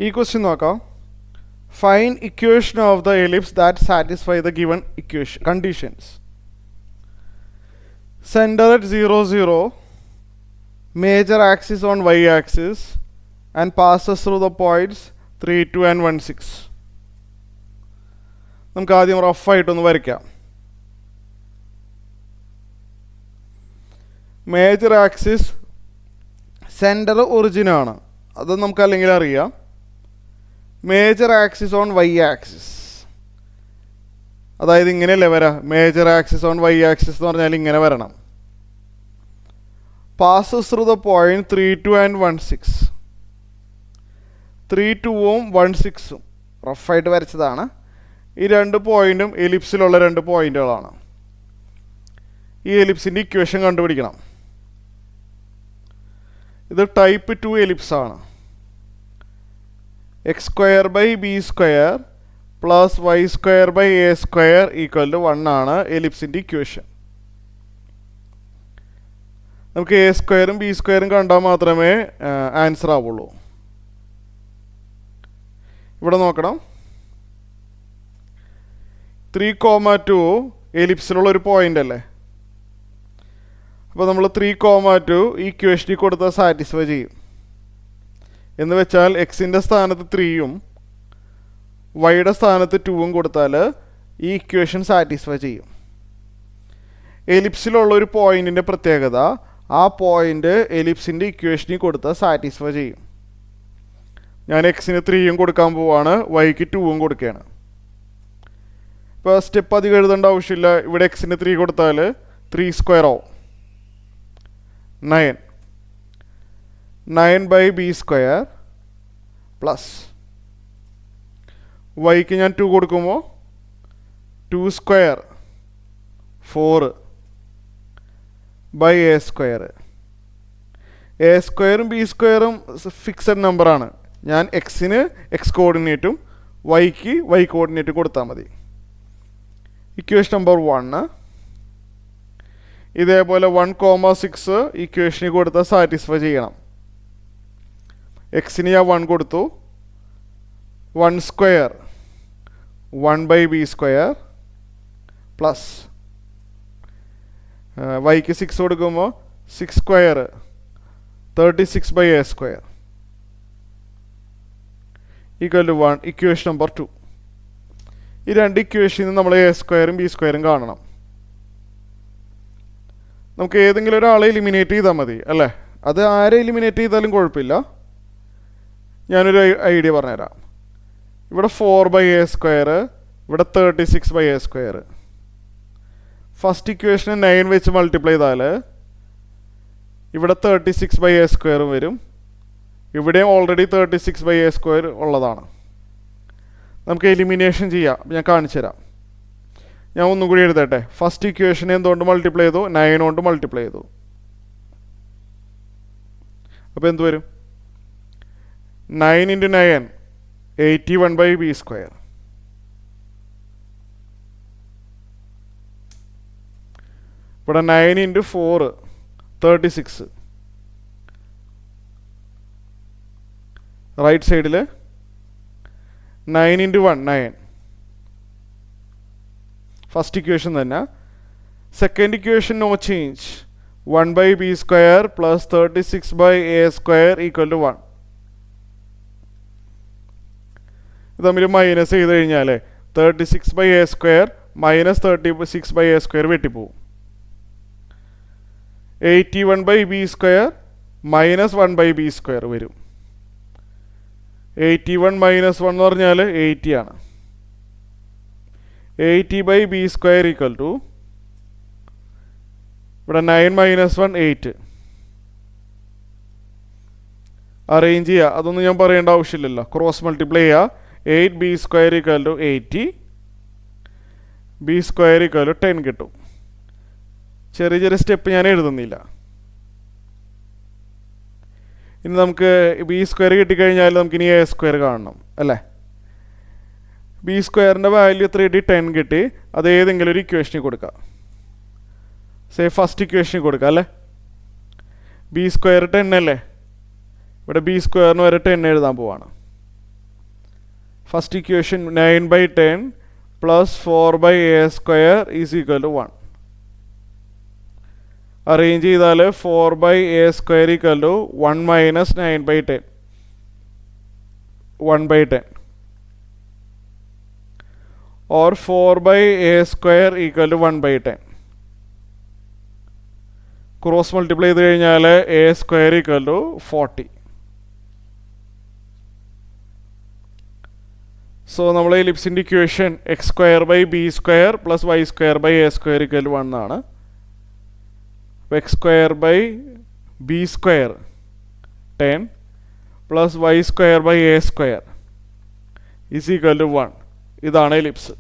ഈ ക്വസ്റ്റ്യൻ നോക്കാം. Find equation of the ellipse that satisfy the given equation conditions. Center at 0, 0, major axis on y axis and passes through the points 3, 2 and 1, 6. നമുക്ക് ആദ്യം റഫായിട്ടൊന്ന് വരയ്ക്കാം. Major axis centre ഒറിജിനാണ്, അത് നമുക്ക് അല്ലെങ്കിൽ അറിയാം. Major axis on y axis, അതായത് ഇങ്ങനെയല്ലേ വരാം. Major axis on y axis എന്ന് പറഞ്ഞാൽ ഇങ്ങനെ വരണം. Passes through the point 3, 2 and 1, 6. 3, 2ഉം 1, 6ഉം റഫായിട്ട് വരച്ചതാണ്. ഈ രണ്ട് പോയിന്റും എലിപ്സിലുള്ള രണ്ട് പോയിന്റുകളാണ്. ഈ എലിപ്സിൻ്റെ ഇക്വേഷൻ കണ്ടുപിടിക്കണം. ഇത് ടൈപ്പ് 2 എലിപ്സ് ആണ്. x² / b² plus y² / a² = 1 ആണ് എലിപ്സിൻ്റെ ഇക്വേഷൻ. നമുക്ക് a² b² കണ്ടാൽ മാത്രമേ ആൻസർ ആവുള്ളൂ. ഇവിടെ നോക്കണം. 3,2 എലിപ്സിലുള്ള ഒരു പോയിന്റ് അല്ലേ. അപ്പോൾ നമ്മൾ 3,2 ഈ ഇക്വേഷനിൽ കൊടുത്താൽ സാറ്റിസ്ഫൈ ചെയ്യും. എന്ന് വെച്ചാൽ എക്സിൻ്റെ സ്ഥാനത്ത് 3ഉം വൈയുടെ സ്ഥാനത്ത് 2ഉം കൊടുത്താൽ ഈ ഇക്വേഷൻ സാറ്റിസ്ഫൈ ചെയ്യും. എലിപ്സിലുള്ള ഒരു പോയിന്റിൻ്റെ പ്രത്യേകത, ആ പോയിന്റ് എലിപ്സിൻ്റെ ഇക്വേഷനിൽ കൊടുത്താൽ സാറ്റിസ്ഫൈ ചെയ്യും. ഞാൻ എക്സിന് 3ഉം കൊടുക്കാൻ പോവാണ്, വൈക്ക് 2ഉം കൊടുക്കുകയാണ്. ഇപ്പോൾ സ്റ്റെപ്പ് അധികം എഴുതേണ്ട ആവശ്യമില്ല. ഇവിടെ എക്സിന് 3 കൊടുത്താൽ 3² ആവും. 9 9/b² പ്ലസ് വൈക്ക് ഞാൻ 2 കൊടുക്കുമ്പോൾ 2² 4/a². a²ഉം b²ഉം ഫിക്സഡ് നമ്പറാണ്. ഞാൻ എക്സിന് എക്സ് കോർഡിനേറ്റും വൈക്ക് വൈ കോർഡിനേറ്റും കൊടുത്താൽ മതി. Equation number 1. ഇതേപോലെ 1,6 ഇക്വേഷനിൽ കൊടുത്താൽ സാറ്റിസ്ഫൈ ചെയ്യണം. എക്സിന് ഞാൻ 1 കൊടുത്തു. 1² 1/b² പ്ലസ് വൈക്ക് 6 കൊടുക്കുമ്പോൾ 6² 36/a² = 1. Equation number 2. ഈ രണ്ട് ഇക്വേഷനിൽ നമ്മൾ a²ഉം b² കാണണം. നമുക്ക് ഏതെങ്കിലും ഒരാളെ എലിമിനേറ്റ് ചെയ്താൽ മതി അല്ലേ. അത് ആരെ എലിമിനേറ്റ് ചെയ്താലും കുഴപ്പമില്ല. ഞാനൊരു ഐഡിയ പറഞ്ഞുതരാം. ഇവിടെ 4/a², ഇവിടെ 36/a². ഫസ്റ്റ് ഇക്വേഷന് 9 വെച്ച് മൾട്ടിപ്ലൈ ചെയ്താൽ ഇവിടെ 36/a² വരും. ഇവിടെയും ഓൾറെഡി 36/a² ഉള്ളതാണ്. നമുക്ക് എലിമിനേഷൻ ചെയ്യാം. ഞാൻ കാണിച്ചു തരാം. ഞാൻ ഒന്നും കൂടി എഴുതട്ടെ. ഫസ്റ്റ് ഇക്വേഷനെ എന്തുകൊണ്ട് മൾട്ടിപ്ലൈ ചെയ്തു? 9 കൊണ്ട് മൾട്ടിപ്ലൈ ചെയ്തു. അപ്പോൾ എന്ത് വരും? 9 × 9 81/b². ഇവിടെ 9 × 4 36. റൈറ്റ് സൈഡിൽ 9 × 1 9. ഫസ്റ്റ് ഇക്വേഷൻ തന്നെ. Second equation no change. 1/b² plus 36/a² = 1. ഇത് തമ്മിൽ മൈനസ് ചെയ്ത് കഴിഞ്ഞാൽ 36/a² minus 36/a² വെട്ടിപ്പോവും. 81/b² minus 1/b² വരും. 81 - 1 എന്ന് പറഞ്ഞാൽ 80 ആണ്. 80/b² = ഇവിടെ 9 - 1 8. അറേഞ്ച് ചെയ്യുക. അതൊന്നും ഞാൻ പറയേണ്ട ആവശ്യമില്ലല്ലോ. ക്രോസ് മൾട്ടിപ്ലൈ ചെയ്യുക. 8b² = 80. b² = 10 കിട്ടും. ചെറിയ ചെറിയ സ്റ്റെപ്പ് ഞാൻ എഴുതുന്നില്ല. ഇനി നമുക്ക് b² കിട്ടിക്കഴിഞ്ഞാൽ നമുക്കിനി a² കാണണം അല്ലേ. b² വാല്യൂ എത്ര കിട്ടി? 10 കിട്ടി. അത് ഏതെങ്കിലും ഒരു ഇക്വേഷനിൽ കൊടുക്കാം. ഫസ്റ്റ് ഇക്വേഷനിൽ കൊടുക്കാം അല്ലേ. b² 10 അല്ലേ. ഇവിടെ b² വരെ 10 എഴുതാൻ പോവാണ്. First equation 9/10 plus 4/a² is equal to 1. Arrange ചെയ്താൽ 4/a² equal to 1 minus 9/10 1/10 or 4/a² equal to 1/10. Cross multiply ചെയ്ത് കഴിഞ്ഞാൽ a² ഈക്വൽ ടു 40. സോ നമ്മൾ എലിപ്സിൻ്റെ equation x² plus y² equal to 1 ആണ്. അപ്പോൾ x² 10 plus y² is equal to 1. ഇതാണ് ellipse.